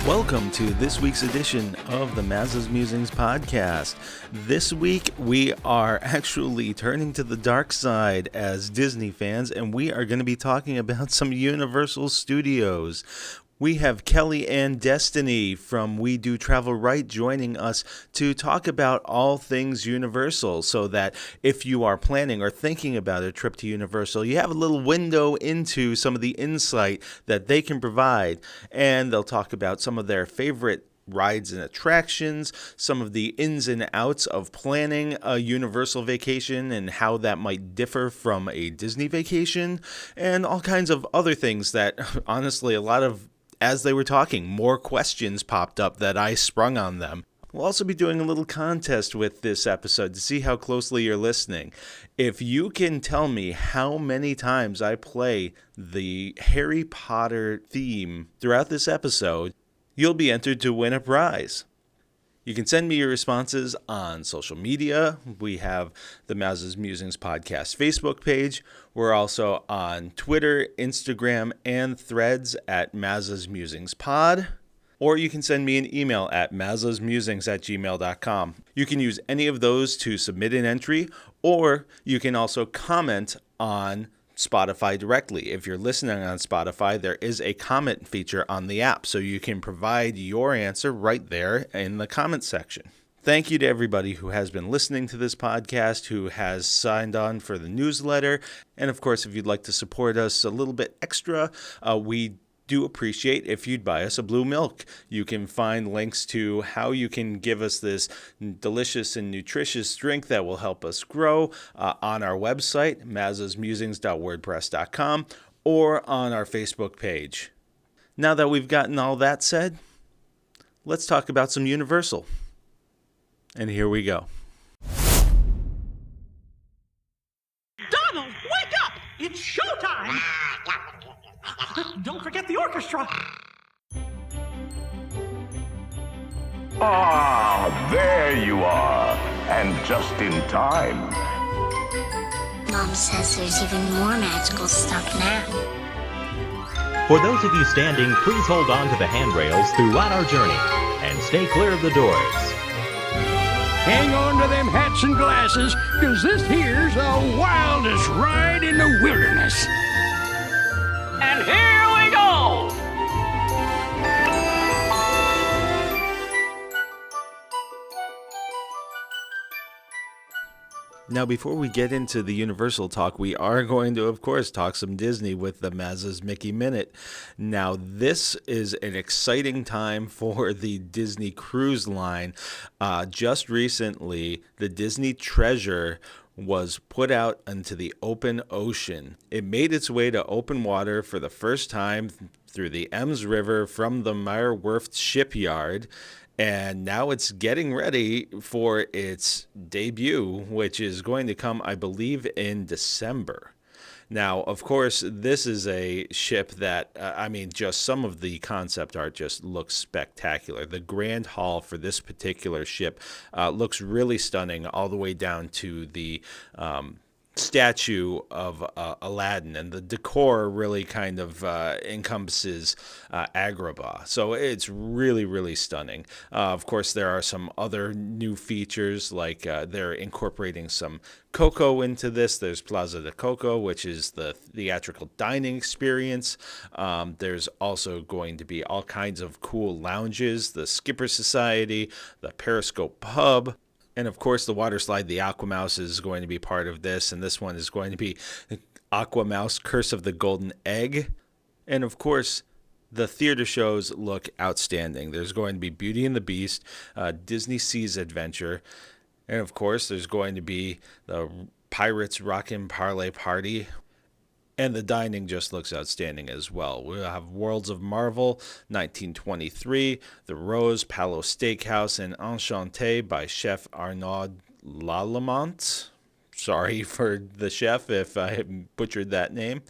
Welcome to this week's edition of the Maza's Musings podcast. This week we are actually turning to the dark side as Disney fans, and we are going to be talking about some Universal Studios. We have Kelly and Destiny from We Do Travel Right joining us to talk about all things Universal, so that if you are planning or thinking about a trip to Universal, you have a little window into some of the insight that they can provide. And they'll talk about some of their favorite rides and attractions, some of the ins and outs of planning a Universal vacation and how that might differ from a Disney vacation, and all kinds of other things that, honestly, as they were talking, more questions popped up that I sprung on them. We'll also be doing a little contest with this episode to see how closely you're listening. If you can tell me how many times I play the Harry Potter theme throughout this episode, you'll be entered to win a prize. You can send me your responses on social media. We have the Maza's Musings podcast Facebook page. We're also on Twitter, Instagram, and Threads at Maza's Musings Pod. Or you can send me an email at mazasmusings@gmail.com. You can use any of those to submit an entry, or you can also comment on Spotify directly. If you're listening on Spotify, there is a comment feature on the app, so you can provide your answer right there in the comment section. Thank you to everybody who has been listening to this podcast, who has signed on for the newsletter. And of course, if you'd like to support us a little bit extra, we do appreciate if you'd buy us a blue milk. You can find links to how you can give us this delicious and nutritious drink that will help us grow on our website, mazasmusings.wordpress.com, or on our Facebook page. Now that we've gotten all that said, let's talk about some Universal. And here we go. Donald, wake up! It's showtime! Don't forget the orchestra. Ah, there you are. And just in time. Mom says there's even more magical stuff now. For those of you standing, please hold on to the handrails throughout our journey and stay clear of the doors. Hang on to them hats and glasses, cause this here's the wildest ride in the wilderness. And here we go! Now, before we get into the Universal talk, we are going to, of course, talk some Disney with the Maza's Mickey Minute. Now, this is an exciting time for the Disney Cruise Line. Just recently, the Disney Treasure was put out into the open ocean. It made its way to open water for the first time through the Ems River from the Meyerwerft shipyard. And now it's getting ready for its debut, which is going to come, I believe, in December. Now, of course, this is a ship that, just some of the concept art just looks spectacular. The Grand Hall for this particular ship looks really stunning, all the way down to the statue of Aladdin, and the decor really kind of encompasses Agrabah. So it's really, really stunning. Of course, there are some other new features, like they're incorporating some Coco into this. There's Plaza de Coco, which is the theatrical dining experience. There's also going to be all kinds of cool lounges, the Skipper Society, the Periscope Pub. And of course, the water slide, the Aquamouse, is going to be part of this. And this one is going to be Aquamouse Curse of the Golden Egg. And of course, the theater shows look outstanding. There's going to be Beauty and the Beast, Disney Seas Adventure. And of course, there's going to be the Pirates Rockin' Parlay Party. And the dining just looks outstanding as well. We'll have Worlds of Marvel, 1923, The Rose, Palo Steakhouse, and Enchanté by Chef Arnaud Lallemant. Sorry for the chef if I butchered that name.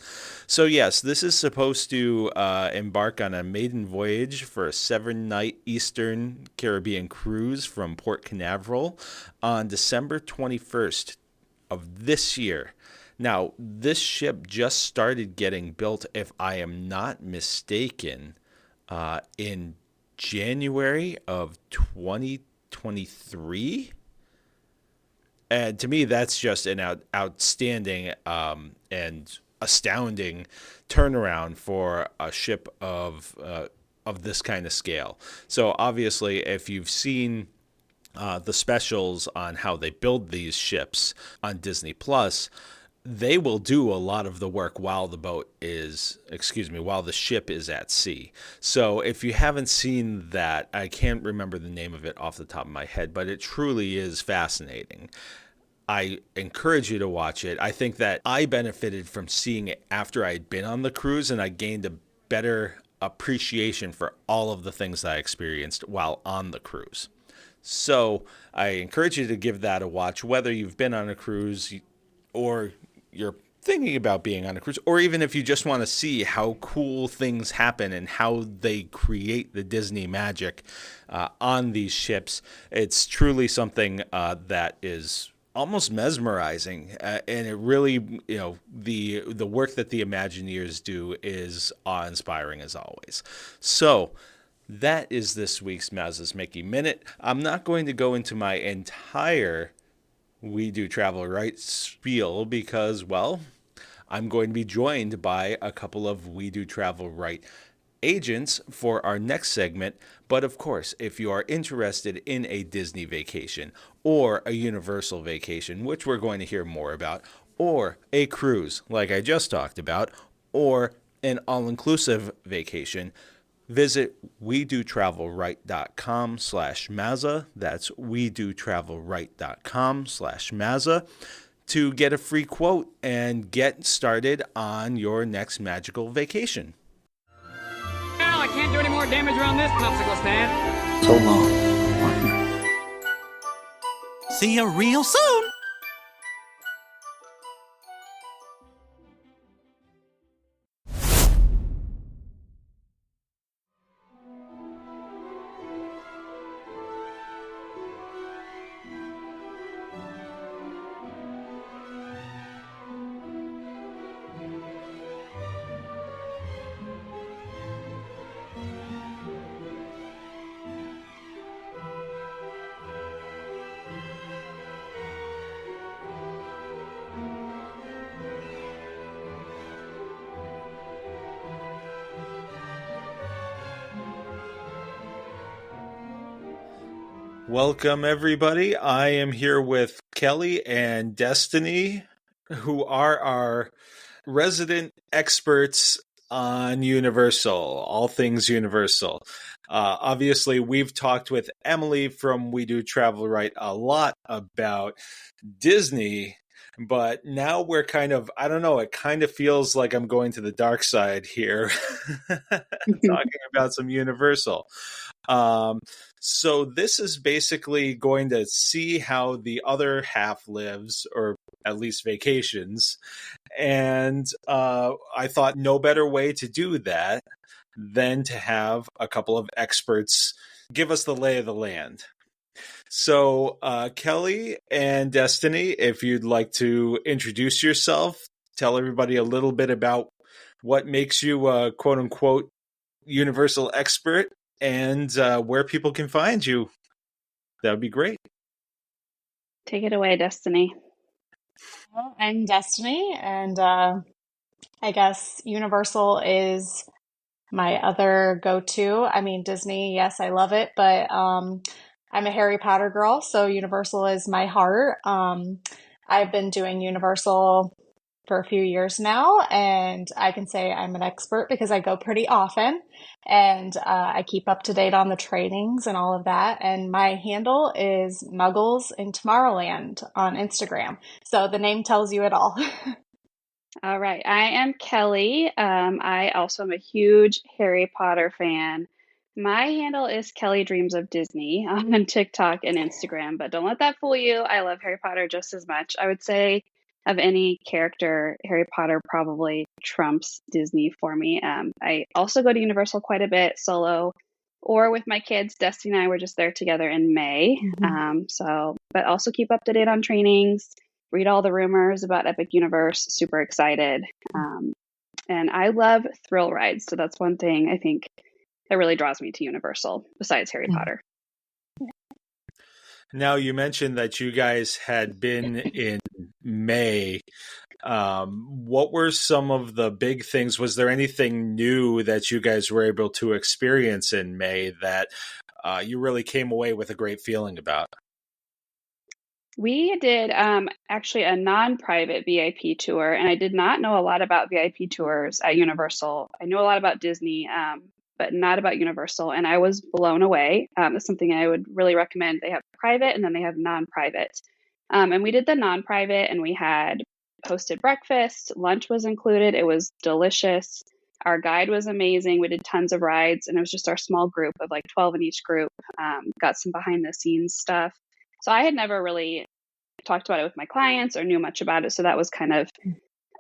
So yes, this is supposed to embark on a maiden voyage for a 7-night Eastern Caribbean cruise from Port Canaveral on December 21st of this year. Now, this ship just started getting built, if I am not mistaken, in January of 2023. And to me, that's just an outstanding and astounding turnaround for a ship of this kind of scale. So obviously, if you've seen the specials on how they build these ships on Disney Plus, they will do a lot of the work while the ship is at sea. So if you haven't seen that, I can't remember the name of it off the top of my head, but it truly is fascinating. I encourage you to watch it. I think that I benefited from seeing it after I'd been on the cruise, and I gained a better appreciation for all of the things that I experienced while on the cruise. So I encourage you to give that a watch, whether you've been on a cruise or you're thinking about being on a cruise, or even if you just want to see how cool things happen and how they create the Disney magic on these ships. It's truly something that is almost mesmerizing, and it really, the work that the Imagineers do is awe-inspiring as always. So that is this week's Maza's Mickey Minute. I'm not going to go into my entire We Do Travel Right spiel because, well, I'm going to be joined by a couple of We Do Travel Right agents for our next segment. But of course, if you are interested in a Disney vacation or a Universal vacation, which we're going to hear more about, or a cruise like I just talked about, or an all-inclusive vacation, visit wedotravelright.com/Maza. That's wedotravelright.com/Maza to get a free quote and get started on your next magical vacation. Well, I can't do any more damage around this popsicle stand. So long, partner. See you real soon. Welcome, everybody. I am here with Kelly and Destinie, who are our resident experts on Universal, all things Universal. Obviously, we've talked with Emily from We Do Travel Right a lot about Disney, but now we're kind of, I don't know, it kind of feels like I'm going to the dark side here, talking about some Universal. So this is basically going to see how the other half lives, or at least vacations. And I thought no better way to do that than to have a couple of experts give us the lay of the land. So Kelly and Destinie, if you'd like to introduce yourself, tell everybody a little bit about what makes you a quote-unquote Universal expert, and where people can find you. That would be great. Take it away, Destinie. Well, I'm Destinie, and I guess Universal is my other go-to. I mean, Disney, yes, I love it, but I'm a Harry Potter girl, so Universal is my heart. I've been doing Universal for a few years now, and I can say I'm an expert because I go pretty often, and I keep up to date on the trainings and all of that. And my handle is Muggles in Tomorrowland on Instagram. So the name tells you it all. All right. I am Kelly. I also am a huge Harry Potter fan. My handle is Kelly Dreams of Disney on TikTok and Instagram, but don't let that fool you. I love Harry Potter just as much. I would say of any character, Harry Potter probably trumps Disney for me. I also go to Universal quite a bit solo or with my kids. Destiny and I were just there together in May. But also keep up to date on trainings, read all the rumors about Epic Universe, super excited. And I love thrill rides. So that's one thing I think that really draws me to Universal besides Harry Potter. Now, you mentioned that you guys had been in May. What were some of the big things? Was there anything new that you guys were able to experience in May that you really came away with a great feeling about? We did actually a non-private VIP tour, and I did not know a lot about VIP tours at Universal. I knew a lot about Disney, but not about Universal, and I was blown away. It's something I would really recommend. They have private, and then they have non-private. And we did the non-private, and we had hosted breakfast. Lunch was included. It was delicious. Our guide was amazing. We did tons of rides, and it was just our small group of like 12 in each group. Got some behind-the-scenes stuff. So I had never really talked about it with my clients or knew much about it. So that was kind of,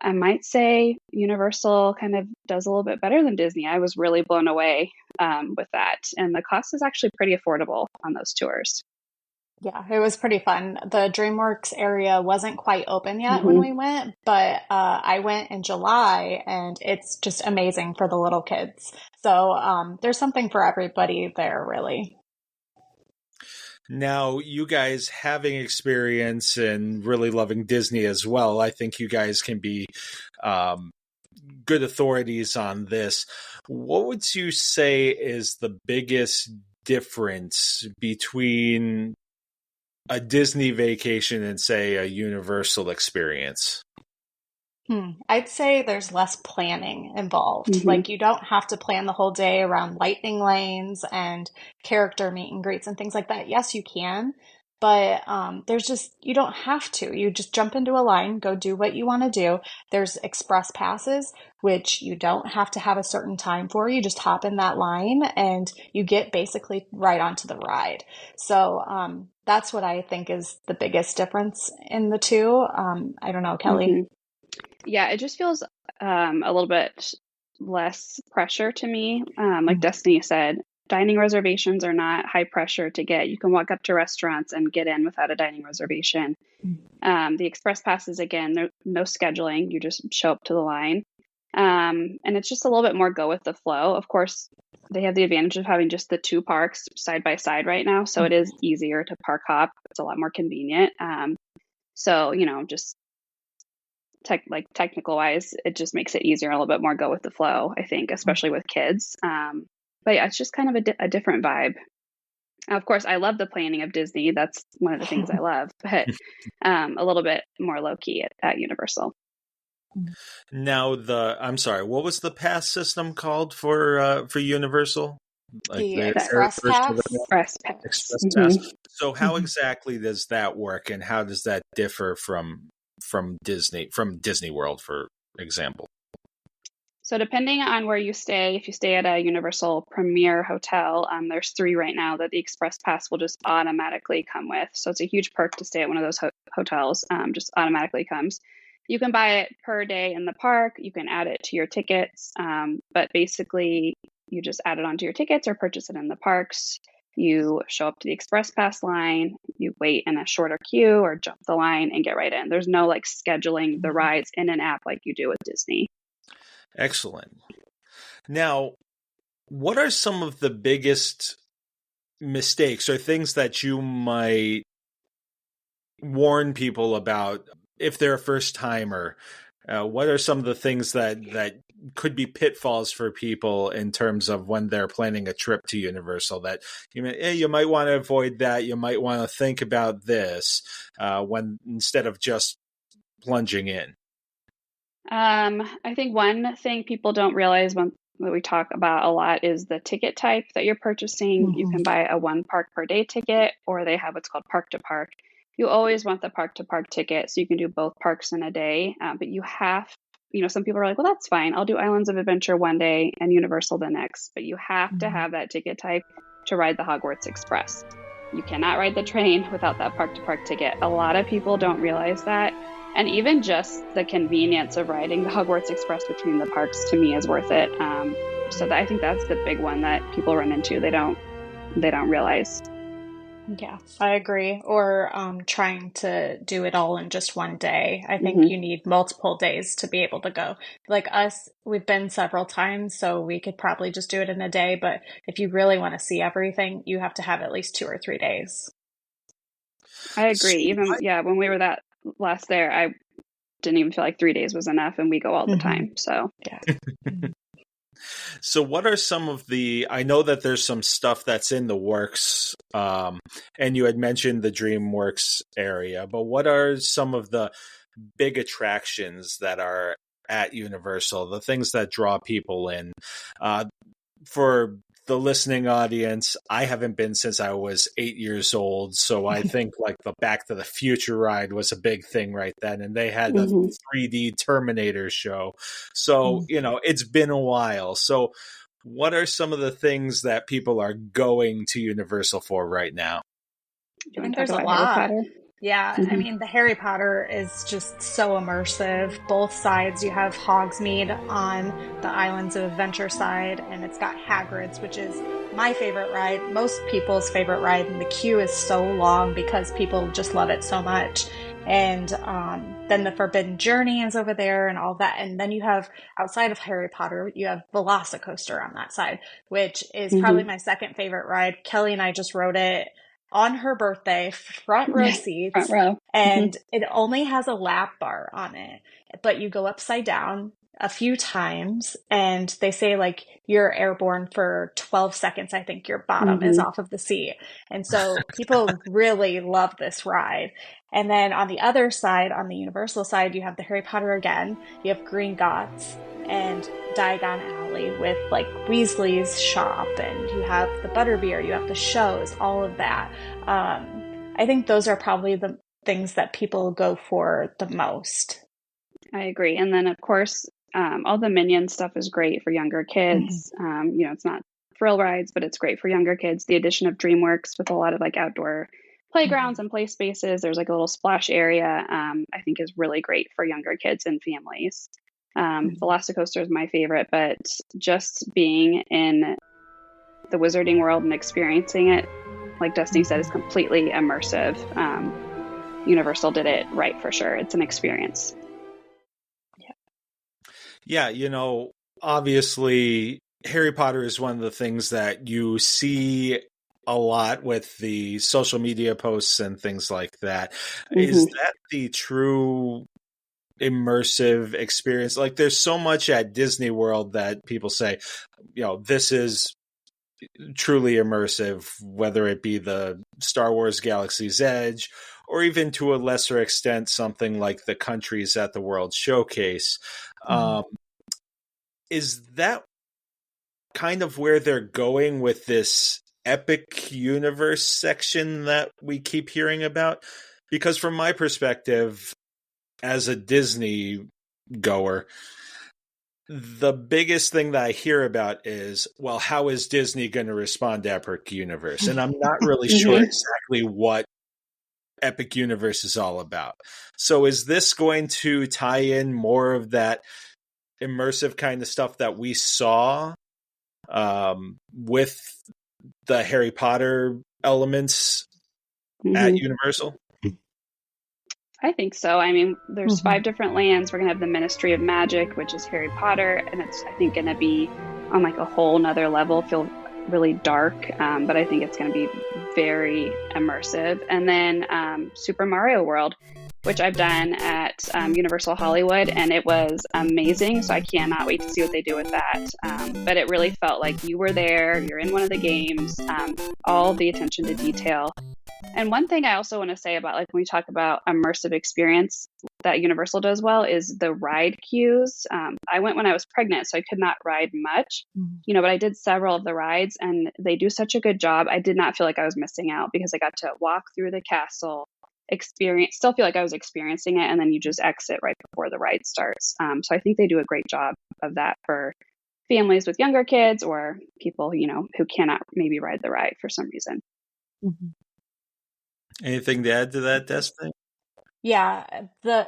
I might say Universal kind of does a little bit better than Disney. I was really blown away with that. And the cost is actually pretty affordable on those tours. Yeah, it was pretty fun. The DreamWorks area wasn't quite open yet when we went, but I went in July and it's just amazing for the little kids. So there's something for everybody there, really. Now, you guys having experience and really loving Disney as well, I think you guys can be good authorities on this. What would you say is the biggest difference between a Disney vacation and, say, a Universal experience? I'd say there's less planning involved. Like you don't have to plan the whole day around lightning lanes and character meet and greets and things like that. Yes, you can, but you don't have to. You just jump into a line, go do what you want to do. There's express passes, which you don't have to have a certain time for. You just hop in that line and you get basically right onto the ride. So that's what I think is the biggest difference in the two. I don't know, Kelly. Yeah, it just feels a little bit less pressure to me. Like Destiny said, dining reservations are not high pressure to get. You can walk up to restaurants and get in without a dining reservation. The express passes, again, no scheduling. You just show up to the line. And it's just a little bit more go with the flow. Of course, they have the advantage of having just the two parks side by side right now. So it is easier to park hop. It's a lot more convenient. So, just technical wise, it just makes it easier, a little bit more go with the flow, I think, especially with kids. But yeah, it's just kind of a different vibe. Of course, I love the planning of Disney. That's one of the things I love, but a little bit more low key at Universal. Now, I'm sorry, what was the pass system called for Universal? Like the Express Pass? Express Pass. So how exactly does that work, and how does that differ from Disney World, for example? So depending on where you stay, if you stay at a Universal Premier hotel, there's 3 right now that the Express Pass will just automatically come with. So it's a huge perk to stay at one of those hotels, just automatically comes. You can buy it per day in the park. You can add it to your tickets, but basically you just add it onto your tickets or purchase it in the parks. You show up to the Express Pass line, you wait in a shorter queue or jump the line and get right in. There's no scheduling the rides in an app like you do with Disney. Excellent. Now, what are some of the biggest mistakes or things that you might warn people about if they're a first timer? What are some of the things that could be pitfalls for people in terms of when they're planning a trip to Universal that you might want to avoid that? You might want to think about this when instead of just plunging in. I think one thing people don't realize that we talk about a lot is the ticket type that you're purchasing. You can buy a 1 park per day ticket, or they have what's called park to park. You always want the park to park ticket so you can do both parks in a day, but you have, some people are like, well, that's fine. I'll do Islands of Adventure one day and Universal the next, but you have to have that ticket type to ride the Hogwarts Express. You cannot ride the train without that park to park ticket. A lot of people don't realize that. And even just the convenience of riding the Hogwarts Express between the parks, to me, is worth it. So I think that's the big one that people run into. They don't realize. Yeah, I agree. Or trying to do it all in just one day. I think Hmm. you need multiple days to be able to go. Like us, we've been several times, so we could probably just do it in a day. But if you really want to see everything, you have to have at least 2 or 3 days. I So agree. Even, yeah, when we were that last there, I didn't even feel like 3 days was enough, and we go all the Hmm. time. So, Yeah. So, what are some of I know that there's some stuff that's in the works, and you had mentioned the DreamWorks area, but what are some of the big attractions that are at Universal, the things that draw people in? Uh, for the listening audience, I haven't been since I was 8 years old. So I think like the Back to the Future ride was a big thing right then. And they had a hmm 3D Terminator show. So, it's been a while. So, what are some of the things that people are going to Universal for right now? you I want think to talk there's a about Harry lot. Potter? Yeah, I Hmm. mean, the Harry Potter is just so immersive. Both sides, you have Hogsmeade on the Islands of Adventure side, and it's got Hagrid's, which is my favorite ride, most people's favorite ride, and the queue is so long because people just love it so much. And then the Forbidden Journey is over there and all that. And then you have, outside of Harry Potter, you have Velocicoaster on that side, which is probably Hmm. my second favorite ride. Kelly and I just rode it on her birthday, front row Yeah, front seats, row. Hmm. and it only has a lap bar on it, but you go upside down a few times, and they say like you're airborne for 12 seconds. I think your bottom is Hmm. off of the seat. And so people really love this ride. And then on the other side, on the Universal side, you have the Harry Potter again, you have Green Gots and Diagon Alley with like Weasley's shop, and you have the butterbeer, you have the shows, all of that. I think those are probably the things that people go for the most. I agree. And then, of course, all the Minion stuff is great for younger Mhm. kids. It's not thrill rides, but it's great for younger kids. The addition of DreamWorks with a lot of like outdoor playgrounds Mhm. and play spaces. There's like a little splash area. I think is really great for younger kids and families. Mhm. Velocicoaster is my favorite, but just being in the wizarding world and experiencing it, like Destiny said, is Mhm. completely immersive. Universal did it right for sure. It's an experience. Yeah, obviously Harry Potter is one of the things that you see a lot with the social media posts and things like that. Is Hmm. that the true immersive experience? Like there's so much at Disney World that people say, this is truly immersive, whether it be the Star Wars Galaxy's Edge or even to a lesser extent something like the countries at the World Showcase. Mhm. Um, is that kind of where they're going with this epic universe section that we keep hearing about? Because from my perspective, as a Disney goer, the biggest thing that I hear about is, well, how is Disney going to respond to Epic Universe? And I'm not really sure Hmm. exactly what Epic Universe is all about. So is this going to tie in more of that immersive kind of stuff that we saw with the Harry Potter elements at Hmm. Universal? I think so. I mean, there's Mhm. 5 different lands. We're gonna have the Ministry of Magic, which is Harry Potter, and it's I think gonna be on like a whole nother level. Feel really dark, but I think it's gonna be very immersive. And then Super Mario World, which I've done at Universal Hollywood, and it was amazing. So I cannot wait to see what they do with that. But it really felt like you were there. You're in one of the games. All the attention to detail. And one thing I also want to say about like when we talk about immersive experience that Universal does well is the ride queues. I went when I was pregnant, so I could not ride much, Mhm. but I did several of the rides and they do such a good job. I did not feel like I was missing out because I got to walk through the castle, still feel like I was experiencing it, and then you just exit right before the ride starts. So I think they do a great job of that for families with younger kids or people, who cannot maybe ride the ride for some reason. Mhm. Anything to add to that, Destiny? Yeah, the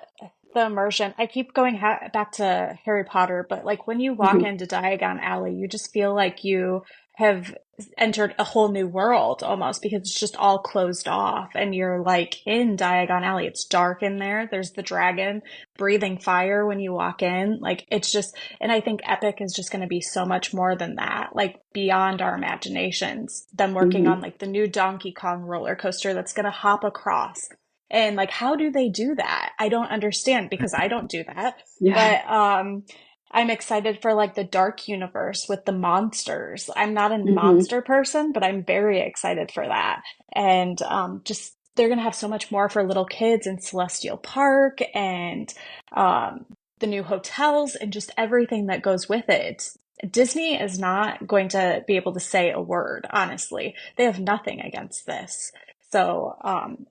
immersion. I keep going back to Harry Potter, but like when you walk Hmm. into Diagon Alley, you just feel like you have entered a whole new world almost because it's just all closed off and you're like in Diagon Alley. It's dark in there. There's the dragon breathing fire when you walk in. Like it's just, and I think Epic is just going to be so much more than that, like beyond our imaginations. Them working on like the new Donkey Kong roller coaster that's going to hop across. And like, how do they do that? I don't understand because I don't do that. Yeah. But, I'm excited for like the dark universe with the monsters. I'm not a monster person, but I'm very excited for that. And just they're going to have so much more for little kids in Celestial Park and the new hotels and just everything that goes with it. Disney is not going to be able to say a word, honestly. They have nothing against this. So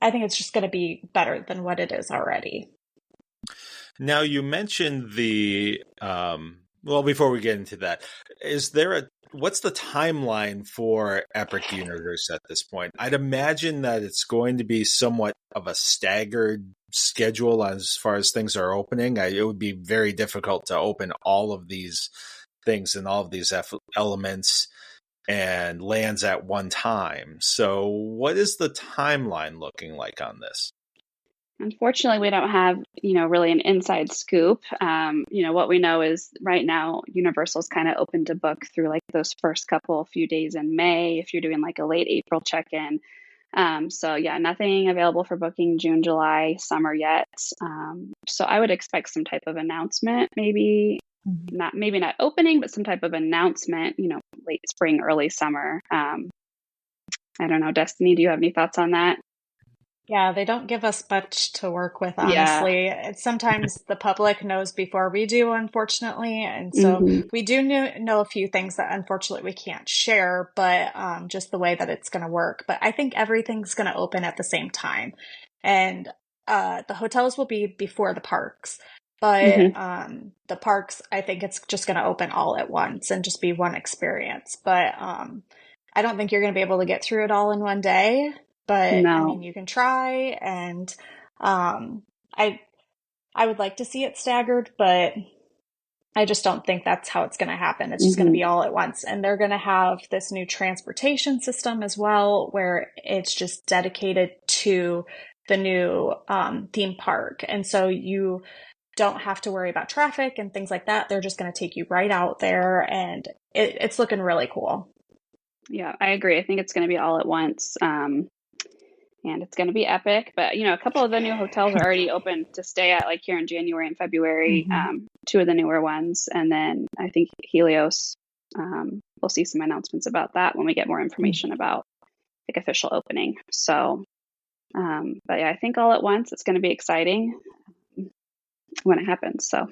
I think it's just going to be better than what it is already. Now, you mentioned the, well, before we get into that, what's the timeline for Epic Universe at this point? I'd imagine that it's going to be somewhat of a staggered schedule as far as things are opening. It would be very difficult to open all of these things and all of these elements and lands at one time. So what is the timeline looking like on this? Unfortunately, we don't have, really an inside scoop. What we know is right now, Universal's kind of open to book through like those first few days in May, if you're doing like a late April check-in. So yeah, nothing available for booking June, July, summer yet. So I would expect some type of announcement, maybe not opening, but some type of announcement, late spring, early summer. I don't know, Destiny, do you have any thoughts on that? Yeah, they don't give us much to work with, honestly. Yeah. Sometimes the public knows before we do, unfortunately. And so we do know a few things that unfortunately we can't share, but just the way that it's going to work. But I think everything's going to open at the same time. And the hotels will be before the parks. But the parks, I think it's just going to open all at once and just be one experience. But I don't think you're going to be able to get through it all in one day. But No. I mean, you can try, and I would like to see it staggered, but I just don't think that's how it's going to happen. It's just going to be all at once. And they're going to have this new transportation system as well, where it's just dedicated to the new theme park. And so you don't have to worry about traffic and things like that. They're just going to take you right out there, and it's looking really cool. Yeah, I agree. I think it's going to be all at once. And it's going to be epic. But, a couple of the new hotels are already open to stay at, like here in January and February, two of the newer ones. And then I think Helios, we'll see some announcements about that when we get more information about like official opening. So, but yeah, I think all at once, it's going to be exciting when it happens. So.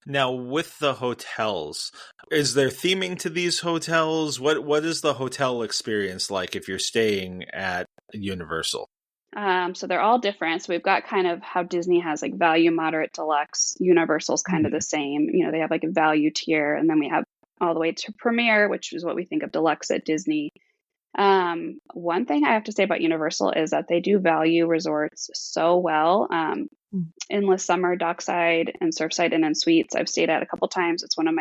Now, with the hotels, is there theming to these hotels? What is the hotel experience like if you're staying at Universal? So they're all different. So we've got kind of how Disney has like value, moderate, deluxe. Universal's kind of the same. They have like a value tier, and then we have all the way to Premier, which is what we think of deluxe at Disney. One thing I have to say about Universal is that they do value resorts so well. Endless Summer, Dockside, and Surfside Inn and Suites I've stayed at a couple times. It's one of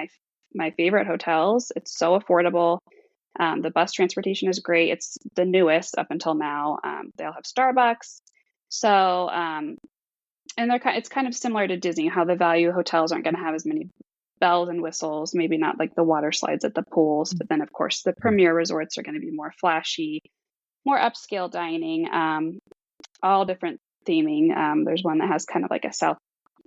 my favorite hotels. It's so affordable. The bus transportation is great. It's the newest up until now. They all have Starbucks. So, and it's kind of similar to Disney, how the value hotels aren't going to have as many bells and whistles, maybe not like the water slides at the pools, but then of course the premier resorts are going to be more flashy, more upscale dining, all different theming. There's one that has kind of like a South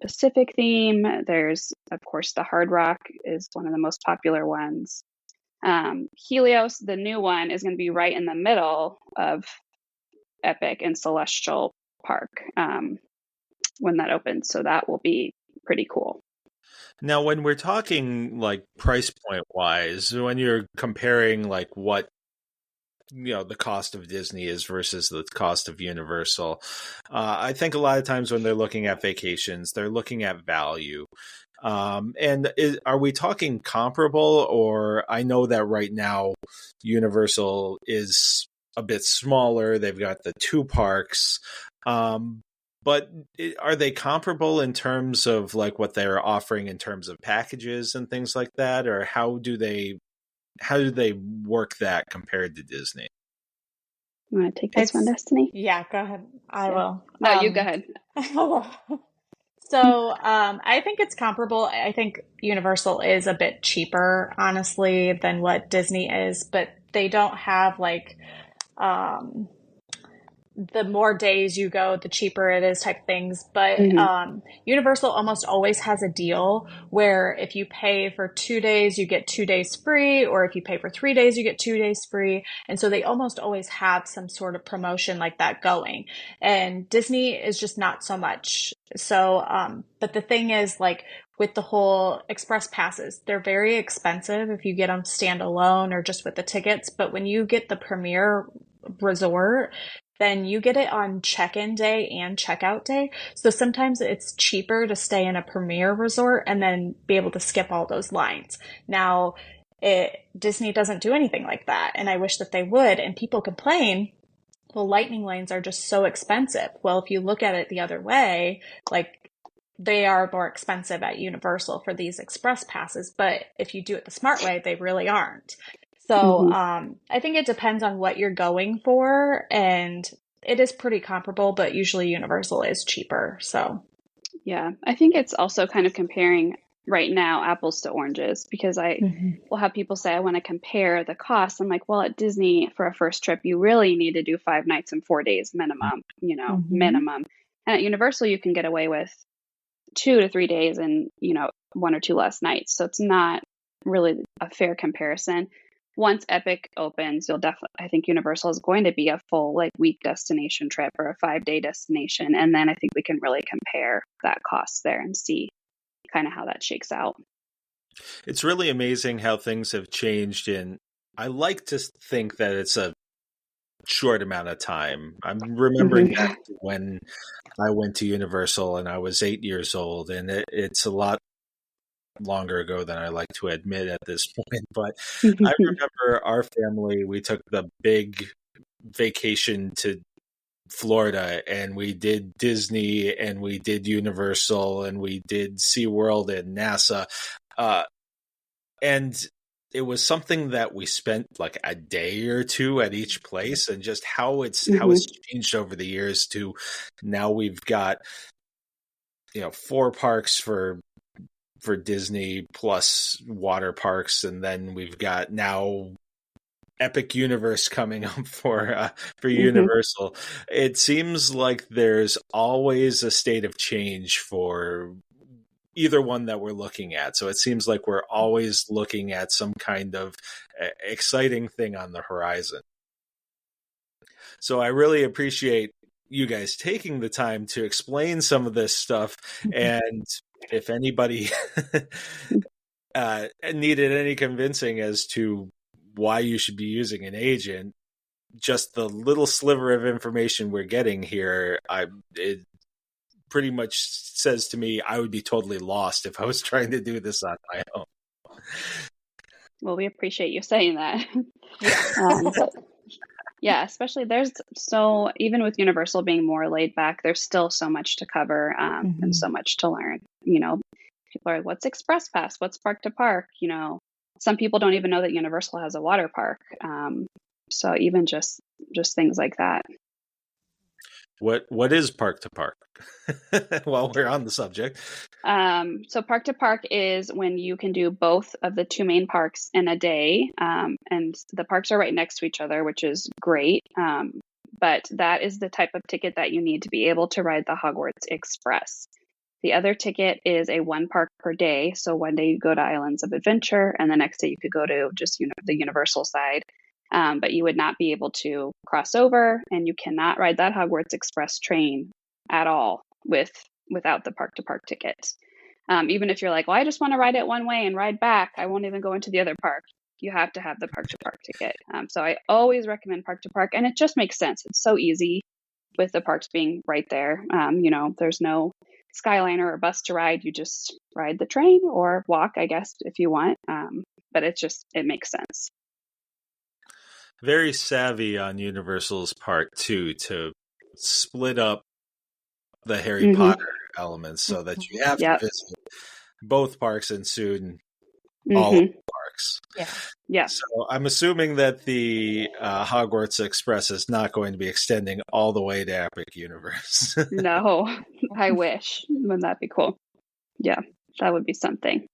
Pacific theme. There's, of course, the Hard Rock is one of the most popular ones. Helios, the new one, is going to be right in the middle of Epic and Celestial Park when that opens. So that will be pretty cool. Now, when we're talking like price point wise, when you're comparing like what the cost of Disney is versus the cost of Universal, I think a lot of times when they're looking at vacations, they're looking at value. Are we talking comparable, or I know that right now Universal is a bit smaller. They've got the two parks. But are they comparable in terms of like what they're offering in terms of packages and things like that? Or how do they how do they work that compared to Disney? You want to take this one, Destiny? Yeah, go ahead. I will. No, you go ahead. So I think it's comparable. I think Universal is a bit cheaper, honestly, than what Disney is, but they don't have like the more days you go, the cheaper it is type things. But Universal almost always has a deal where if you pay for 2 days, you get 2 days free, or if you pay for 3 days, you get 2 days free. And so they almost always have some sort of promotion like that going. And Disney is just not so much. So, but the thing is, like, with the whole express passes, they're very expensive if you get them standalone or just with the tickets. But when you get the premier resort, then you get it on check-in day and checkout day. So sometimes it's cheaper to stay in a premier resort and then be able to skip all those lines. Now, Disney doesn't do anything like that, and I wish that they would. And people complain, well, lightning lanes are just so expensive. Well, if you look at it the other way, like, they are more expensive at Universal for these express passes, but if you do it the smart way, they really aren't. So I think it depends on what you're going for, and it is pretty comparable, but usually Universal is cheaper. So yeah, I think it's also kind of comparing right now apples to oranges, because I will have people say, I want to compare the costs. I'm like, well, at Disney for a first trip, you really need to do 5 nights and 4 days minimum, minimum. And at Universal, you can get away with 2 to 3 days and, 1 or 2 less nights. So it's not really a fair comparison. Once Epic opens, I think Universal is going to be a full week destination trip or a 5-day destination. And then I think we can really compare that cost there and see kind of how that shakes out. It's really amazing how things have changed. And I like to think that it's a short amount of time. I'm remembering back to when I went to Universal and I was 8 years old, and it's a lot longer ago than I like to admit at this point. But I remember our family, we took the big vacation to Florida, and we did Disney and we did Universal and we did SeaWorld and NASA. And it was something that we spent like a day or two at each place, and just how it's changed over the years to now we've got 4 parks for Disney plus water parks, and then we've got now Epic Universe coming up for Universal. It seems like there's always a state of change for either one that we're looking at. So it seems like we're always looking at some kind of exciting thing on the horizon. So I really appreciate you guys taking the time to explain some of this stuff. And if anybody needed any convincing as to why you should be using an agent, just the little sliver of information we're getting here, it pretty much says to me I would be totally lost if I was trying to do this on my own. Well, we appreciate you saying that. But yeah, especially even with Universal being more laid back, there's still so much to cover and so much to learn. People are, what's Express Pass? What's Park to Park? Some people don't even know that Universal has a water park. So even just things like that. What is Park to Park? While we're on the subject. So Park to Park is when you can do both of the 2 main parks in a day. And the parks are right next to each other, which is great. But that is the type of ticket that you need to be able to ride the Hogwarts Express. The other ticket is a 1 park per day. So one day you go to Islands of Adventure, and the next day you could go to just the Universal side. But you would not be able to cross over, and you cannot ride that Hogwarts Express train at all without the Park to Park ticket. Even if you're like, well, I just want to ride it one way and ride back, I won't even go into the other park. You have to have the Park to Park ticket. So I always recommend Park to Park, and it just makes sense. It's so easy with the parks being right there. There's no Skyliner or bus to ride. You just ride the train or walk, I guess, if you want. But it makes sense. Very savvy on Universal's part too, to split up the Harry Potter elements so that you have to visit both parks and soon all of the parks. Yeah. So I'm assuming that the Hogwarts Express is not going to be extending all the way to Epic Universe. No, I wish. Wouldn't that be cool? Yeah, that would be something.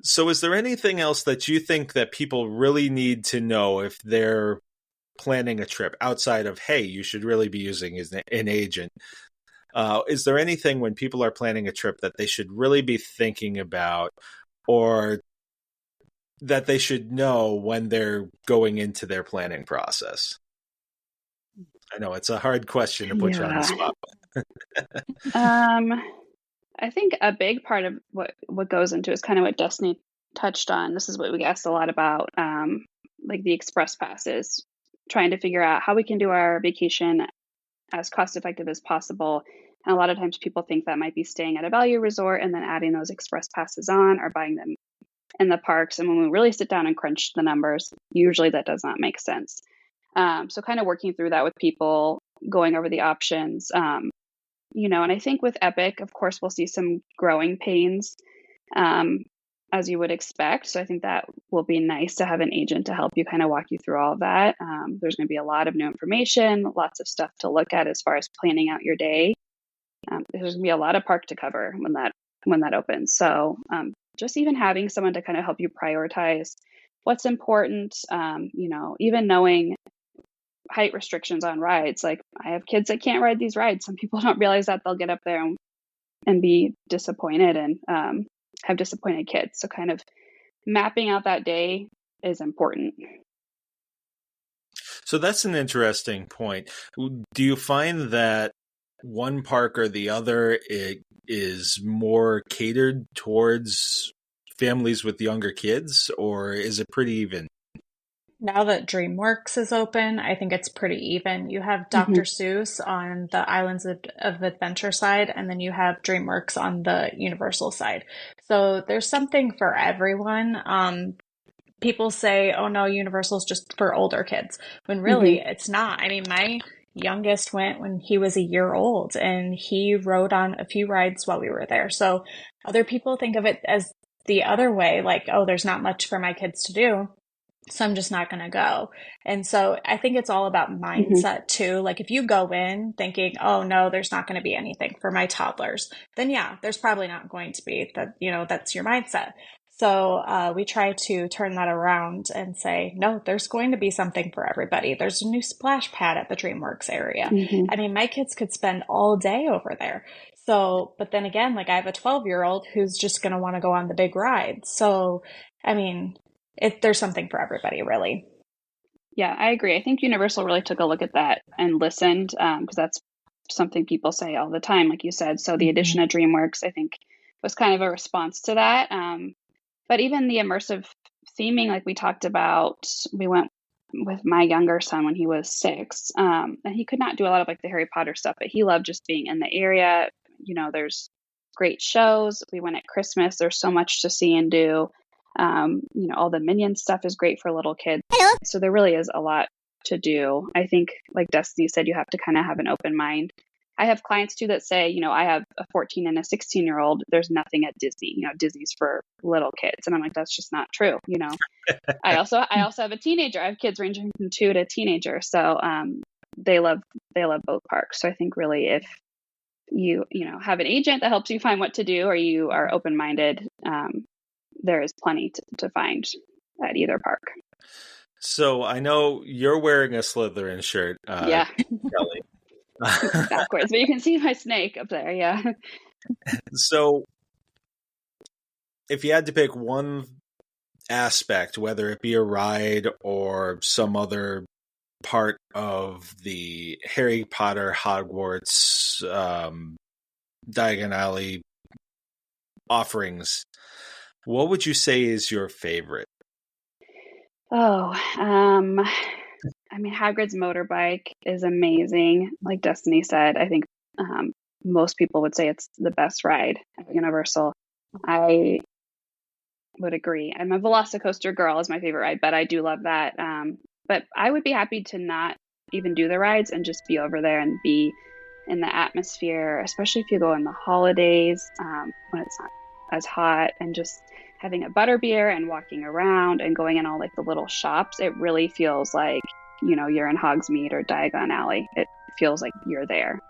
So is there anything else that you think that people really need to know if they're planning a trip outside of, hey, you should really be using an agent? Is there anything when people are planning a trip that they should really be thinking about, or that they should know when they're going into their planning process? I know it's a hard question to put you on the spot. I think a big part of what goes into is kind of what Destiny touched on. This is what we asked a lot about, like the express passes, trying to figure out how we can do our vacation as cost effective as possible. And a lot of times people think that might be staying at a value resort and then adding those express passes on or buying them in the parks. And when we really sit down and crunch the numbers, usually that does not make sense. So kind of working through that with people, going over the options, and I think with Epic, of course, we'll see some growing pains, as you would expect. So I think that will be nice to have an agent to help you kind of walk you through all of that. There's going to be a lot of new information, lots of stuff to look at as far as planning out your day. There's going to be a lot of park to cover when that opens. So just even having someone to kind of help you prioritize what's important, even knowing height restrictions on rides. Like, I have kids that can't ride these rides. Some people don't realize that they'll get up there and be disappointed and have disappointed kids. So kind of mapping out that day is important. So that's an interesting point. Do you find that one park or the other is more catered towards families with younger kids, or is it pretty even? Now that DreamWorks is open, I think it's pretty even. You have Dr. Seuss on the Islands of Adventure side, and then you have DreamWorks on the Universal side. So there's something for everyone. People say, oh no, Universal's just for older kids, when really it's not. I mean, my youngest went when he was a year old, and he rode on a few rides while we were there. So other people think of it as the other way, like, oh, there's not much for my kids to do, so I'm just not going to go. And so I think it's all about mindset too. Like, if you go in thinking, oh no, there's not going to be anything for my toddlers, then yeah, there's probably not going to be. That's your mindset. So we try to turn that around and say, no, there's going to be something for everybody. There's a new splash pad at the DreamWorks area. I mean, my kids could spend all day over there. So, but then again, like, I have a 12-year-old who's just going to want to go on the big ride. So, I mean, there's something for everybody, really. Yeah, I agree. I think Universal really took a look at that and listened, because that's something people say all the time, like you said. So the addition of DreamWorks, I think, was kind of a response to that. But even the immersive theming, like we talked about, we went with my younger son when he was 6, and he could not do a lot of like the Harry Potter stuff, but he loved just being in the area. There's great shows. We went at Christmas. There's so much to see and do. All the Minion stuff is great for little kids. So there really is a lot to do. I think, like Destiny said, you have to kind of have an open mind. I have clients too that say, I have a 14 and a 16-year-old. There's nothing at Disney. Disney's for little kids. And I'm like, that's just not true. I also have a teenager. I have kids ranging from 2 to teenager. So they love both parks. So I think really if you have an agent that helps you find what to do, or you are open-minded, there is plenty to find at either park. So I know you're wearing a Slytherin shirt, yeah, Kelly. Backwards, but you can see my snake up there. Yeah. So if you had to pick one aspect, whether it be a ride or some other part of the Harry Potter Hogwarts Diagon Alley offerings, what would you say is your favorite? Hagrid's motorbike is amazing. Like Destiny said, I think most people would say it's the best ride at Universal. I would agree. I'm a Velocicoaster girl is my favorite ride, but I do love that. But I would be happy to not even do the rides and just be over there and be in the atmosphere, especially if you go in the holidays, when it's not as hot, and just having a butterbeer and walking around and going in all like the little shops, it really feels like, you're in Hogsmeade or Diagon Alley. It feels like you're there.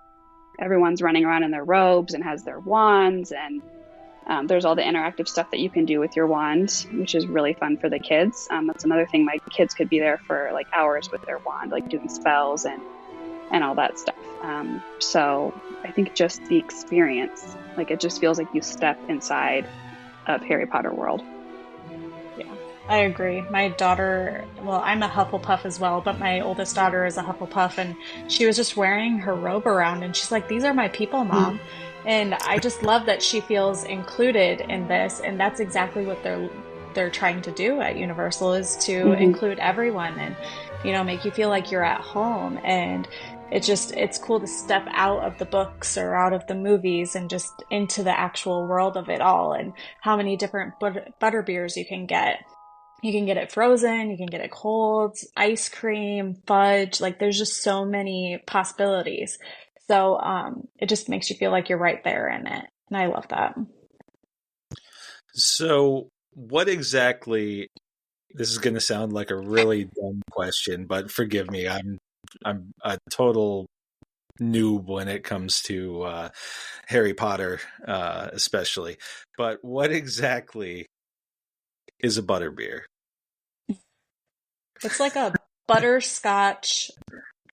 Everyone's running around in their robes and has their wands, and there's all the interactive stuff that you can do with your wand, which is really fun for the kids. That's another thing. My kids could be there for like hours with their wand, like doing spells and all that stuff. So I think just the experience, like it just feels like you step inside of Harry Potter world. Yeah, I agree. My daughter, well, I'm a Hufflepuff as well, but my oldest daughter is a Hufflepuff, and she was just wearing her robe around, and she's like, "These are my people, Mom." And I just love that she feels included in this, and that's exactly what they're trying to do at Universal, is to include everyone and make you feel like you're at home. And it's cool to step out of the books or out of the movies and just into the actual world of it all, and how many different butterbeers you can get. You can get it frozen, you can get it cold, ice cream, fudge, like there's just so many possibilities. So it just makes you feel like you're right there in it. And I love that. So what exactly, this is going to sound like a really dumb question, but forgive me. I'm a total noob when it comes to Harry Potter, especially. But what exactly is a butterbeer? It's like a butterscotch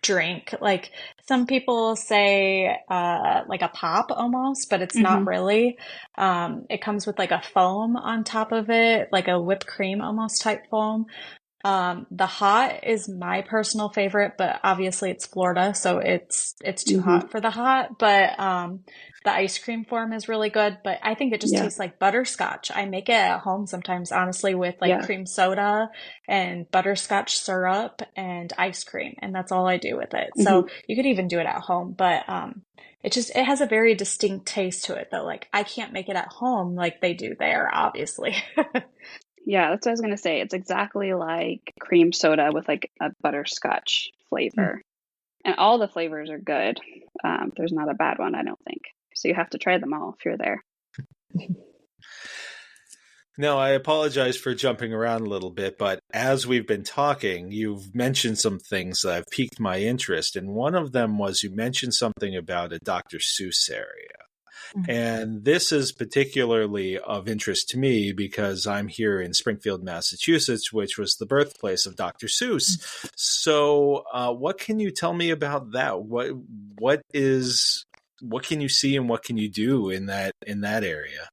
drink. Like some people say like a pop almost, but it's not really. It comes with like a foam on top of it, like a whipped cream almost type foam. The hot is my personal favorite, but obviously it's Florida, so it's too hot for the hot. But the ice cream form is really good, but I think it just tastes like butterscotch. I make it at home sometimes, honestly, with like cream soda and butterscotch syrup and ice cream, and that's all I do with it. So you could even do it at home, but it has a very distinct taste to it, though. Like I can't make it at home like they do there, obviously. Yeah, that's what I was going to say. It's exactly like cream soda with like a butterscotch flavor. And all the flavors are good. There's not a bad one, I don't think. So you have to try them all if you're there. Now, I apologize for jumping around a little bit, but as we've been talking, you've mentioned some things that have piqued my interest. And one of them was you mentioned something about a Dr. Seuss area. And this is particularly of interest to me because I'm here in Springfield, Massachusetts, which was the birthplace of Dr. Seuss. So what can you tell me about that? What can you see and what can you do in that area?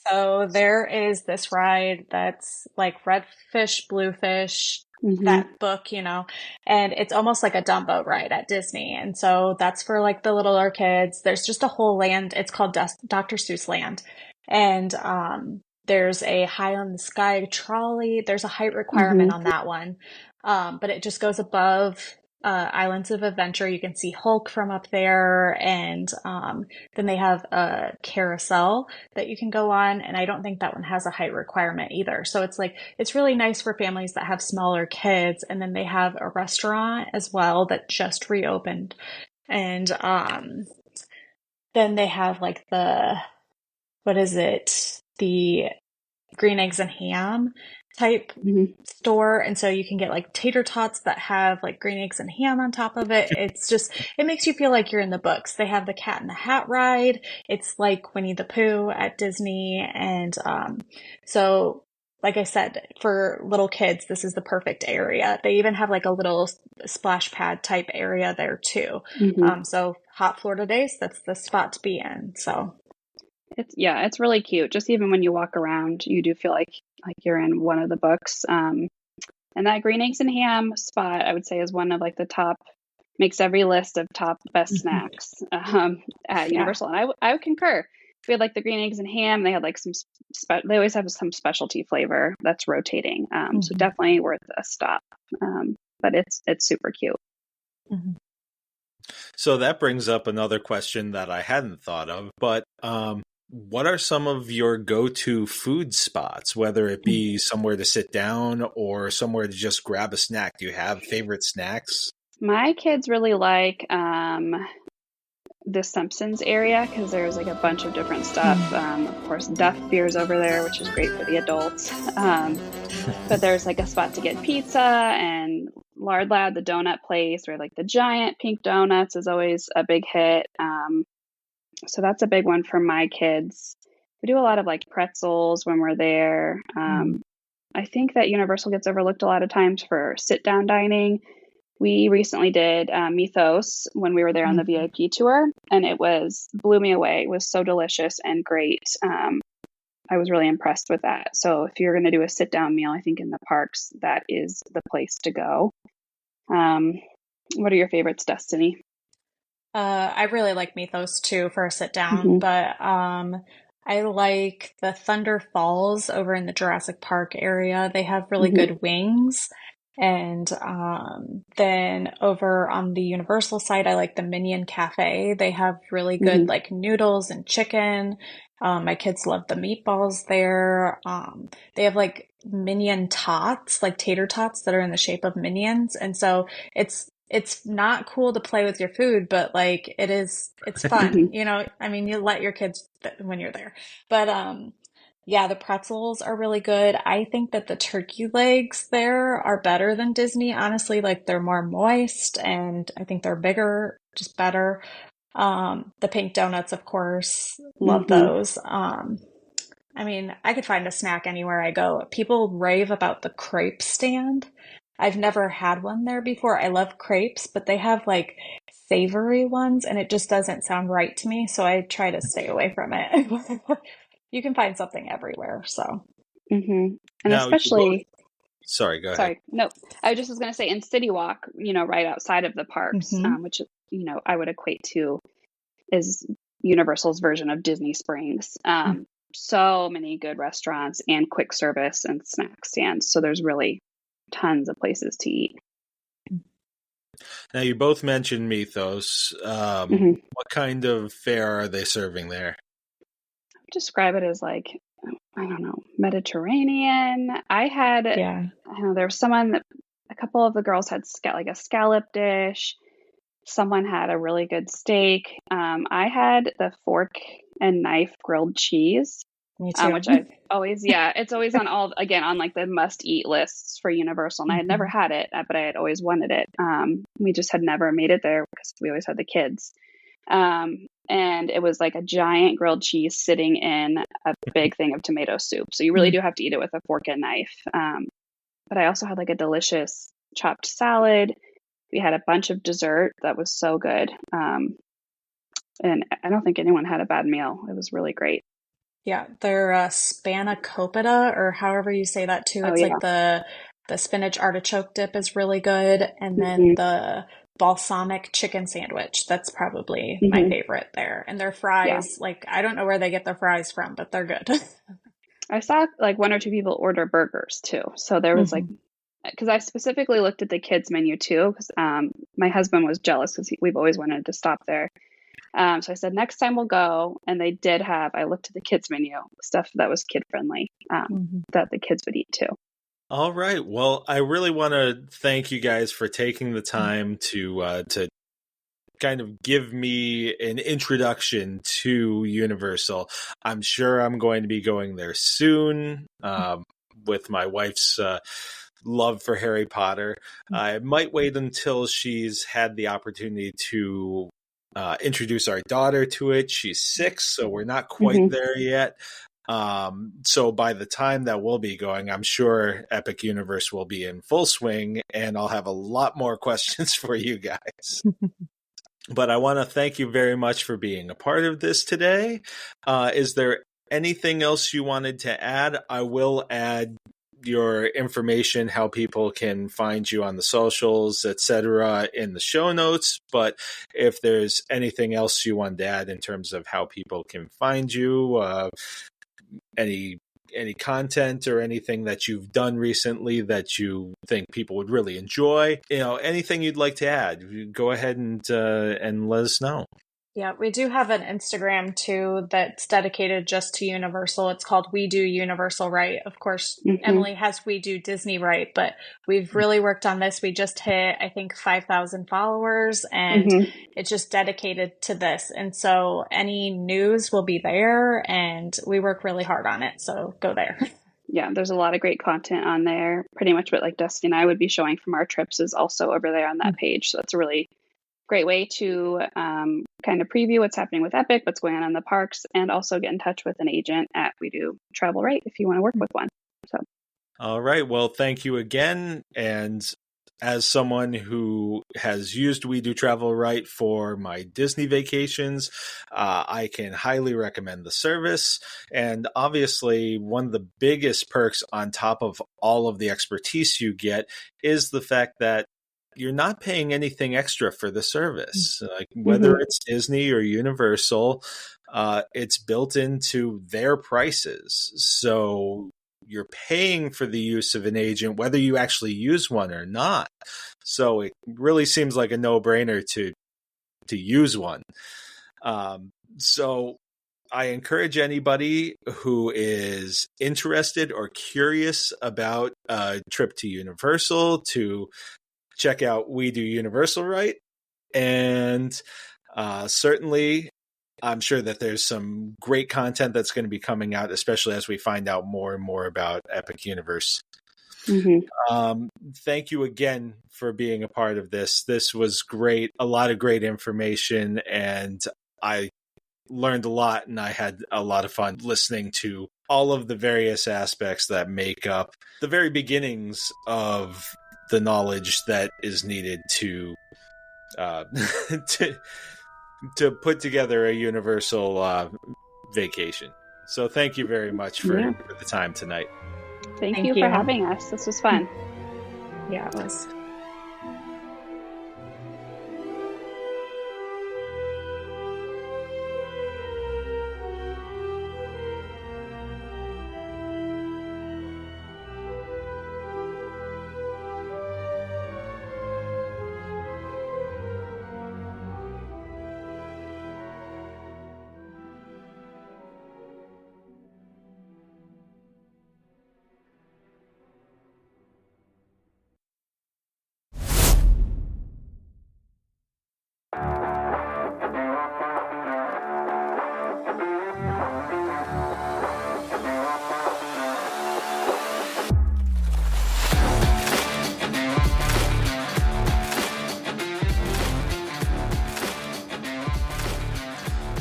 So there is this ride that's like Redfish, Bluefish, that book, and it's almost like a Dumbo ride at Disney. And so that's for like the littler kids. There's just a whole land. It's called Dr. Seuss Land. And there's a high on the sky trolley. There's a height requirement on that one. But it just goes above Islands of Adventure. You can see Hulk from up there, and then they have a carousel that you can go on, and I don't think that one has a height requirement either. So it's really nice for families that have smaller kids. And then they have a restaurant as well that just reopened, and then they have like the green eggs and ham type store. And so you can get like tater tots that have like green eggs and ham on top of it. It makes you feel like you're in the books. They have the Cat in the Hat ride. It's like Winnie the Pooh at Disney. And so like I said, for little kids, this is the perfect area. They even have like a little splash pad type area there too. So hot Florida days, that's the spot to be in. So it's really cute. Just even when you walk around, you do feel like you're in one of the books. And that green eggs and ham spot, I would say, is one of like the top, makes every list of top best snacks at Universal. And I would concur. We had like the green eggs and ham. They had like they always have some specialty flavor that's rotating. So definitely worth a stop. But it's super cute. So that brings up another question that I hadn't thought of, but what are some of your go-to food spots, whether it be somewhere to sit down or somewhere to just grab a snack? Do you have favorite snacks? My kids really like the Simpsons area because there's like a bunch of different stuff. Of course, Duff Beer's over there, which is great for the adults. But there's like a spot to get pizza, and Lard Lad, the donut place, where like the giant pink donuts is always a big hit. So that's a big one for my kids. We do a lot of like pretzels when we're there. I think that Universal gets overlooked a lot of times for sit down dining. We recently did Mythos when we were there on the VIP tour, and it blew me away. It was so delicious and great. I was really impressed with that. So if you're going to do a sit down meal, I think in the parks, that is the place to go. What are your favorites, Destiny? I really like Mythos too for a sit down, but I like the Thunder Falls over in the Jurassic Park area. They have really good wings. And then over on the Universal side, I like the Minion Cafe. They have really good like noodles and chicken. My kids love the meatballs there. They have like Minion tots, like tater tots that are in the shape of minions. And so it's not cool to play with your food, but like it's fun. You know, I mean, you let your kids when you're there. But yeah, the pretzels are really good. I think that the turkey legs there are better than Disney. Honestly, like they're more moist and I think they're bigger, just better. The pink donuts, of course, love those. I mean, I could find a snack anywhere I go. People rave about the crepe stand. I've never had one there before. I love crepes, but they have like savory ones and it just doesn't sound right to me. So I try to stay away from it. You can find something everywhere. So, and now, especially, sorry, go ahead. Sorry, no, I just was going to say in City Walk, you know, right outside of the parks, which, you know, I would equate to is Universal's version of Disney Springs. So many good restaurants and quick service and snack stands. So there's really tons of places to eat. Now, you both mentioned Mythos. What kind of fare are they serving there? Describe it as like, I don't know, Mediterranean. I know there was a couple of the girls had like a scallop dish. Someone had a really good steak. I had the fork and knife grilled cheese, Me too. which I always, it's always on on like the must eat lists for Universal. And I had never had it, but I had always wanted it. We just had never made it there because we always had the kids. And it was like a giant grilled cheese sitting in a big thing of tomato soup. So you really do have to eat it with a fork and knife. But I also had like a delicious chopped salad. We had a bunch of dessert that was so good. And I don't think anyone had a bad meal. It was really great. Yeah, their spanakopita, or however you say that too. It's like the spinach artichoke dip is really good. And then the balsamic chicken sandwich. That's probably my favorite there. And their fries, like, I don't know where they get their fries from, but they're good. I saw like one or two people order burgers too. So there was like, because I specifically looked at the kids menu too, because my husband was jealous because we've always wanted to stop there. So I said, next time we'll go. And they did I looked at the kids menu, stuff that was kid friendly, that the kids would eat too. All right. Well, I really want to thank you guys for taking the time to kind of give me an introduction to Universal. I'm sure I'm going to be going there soon with my wife's love for Harry Potter. I might wait until she's had the opportunity to introduce our daughter to it. She's 6, so we're not quite there yet. So by the time that we'll be going, I'm sure Epic Universe will be in full swing and I'll have a lot more questions for you guys. But I want to thank you very much for being a part of this today. Is there anything else you wanted to add? I will add your information, how people can find you on the socials, etc., in the show notes. But if there's anything else you wanted to add in terms of how people can find you, any content or anything that you've done recently that you think people would really enjoy, anything you'd like to add, go ahead and let us know. Yeah, we do have an Instagram too that's dedicated just to Universal. It's called We Do Universal Right. Of course, Emily has We Do Disney Right, but we've really worked on this. We just hit, I think, 5,000 followers, and it's just dedicated to this. And so any news will be there, and we work really hard on it. So go there. Yeah, there's a lot of great content on there. Pretty much what like Dusty and I would be showing from our trips is also over there on that page. So it's a really great way to kind of preview what's happening with Epic, what's going on in the parks, and also get in touch with an agent at We Do Travel Right if you want to work with one. So, all right. Well, thank you again. And as someone who has used We Do Travel Right for my Disney vacations, I can highly recommend the service. And obviously, one of the biggest perks on top of all of the expertise you get is the fact that you're not paying anything extra for the service. Like whether it's Disney or Universal, it's built into their prices. So you're paying for the use of an agent, whether you actually use one or not. So it really seems like a no-brainer to use one. So I encourage anybody who is interested or curious about a trip to Universal to check out We Do Universal Right. And certainly, I'm sure that there's some great content that's going to be coming out, especially as we find out more and more about Epic Universe. Thank you again for being a part of this. This was great. A lot of great information, and I learned a lot, and I had a lot of fun listening to all of the various aspects that make up the very beginnings of the knowledge that is needed to to put together a Universal vacation. So thank you very much for the time tonight. Thank you for having us. This was fun. Yeah, it was.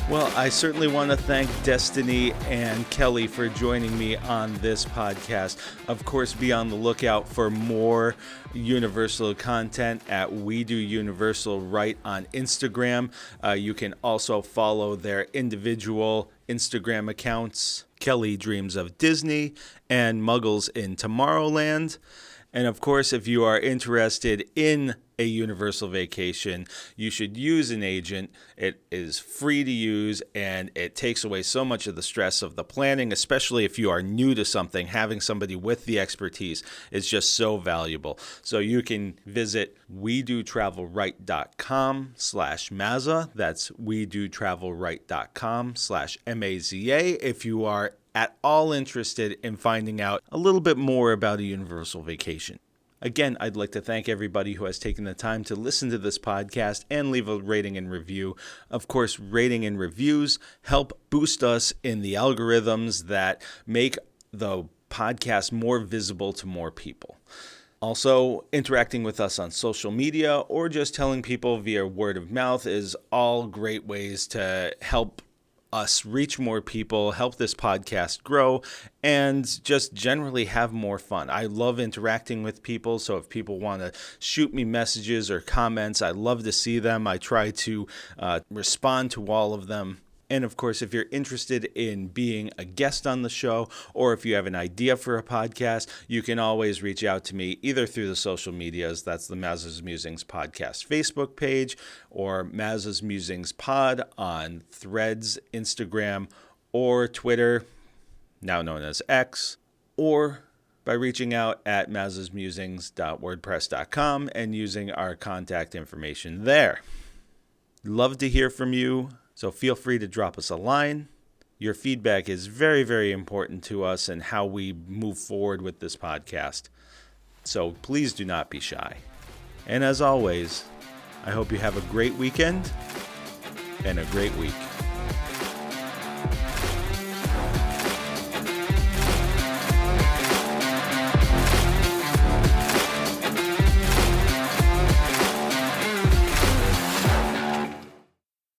Well, I certainly want to thank Destiny and Kelly for joining me on this podcast. Of course, be on the lookout for more Universal content at We Do Universal Right on Instagram. You can also follow their individual Instagram accounts, Kelly Dreams of Disney and Muggles in Tomorrowland. And of course, if you are interested in a Universal vacation, you should use an agent. It is free to use, and it takes away so much of the stress of the planning, especially if you are new to something. Having somebody with the expertise is just so valuable. So you can visit wedotravelright.com/Maza. That's wedotravelright.com/MAZA if you are at all interested in finding out a little bit more about a Universal vacation. Again, I'd like to thank everybody who has taken the time to listen to this podcast and leave a rating and review. Of course, rating and reviews help boost us in the algorithms that make the podcast more visible to more people. Also, interacting with us on social media or just telling people via word of mouth is all great ways to help us reach more people, help this podcast grow, and just generally have more fun. I love interacting with people, so if people want to shoot me messages or comments, I love to see them. I try to respond to all of them. And of course, if you're interested in being a guest on the show, or if you have an idea for a podcast, you can always reach out to me either through the social medias. That's the Maza's Musings podcast Facebook page, or Maza's Musings pod on Threads, Instagram, or Twitter, now known as X, or by reaching out at mazasmusings.wordpress.com and using our contact information there. Love to hear from you. So feel free to drop us a line. Your feedback is very, very important to us and how we move forward with this podcast. So please do not be shy. And as always, I hope you have a great weekend and a great week.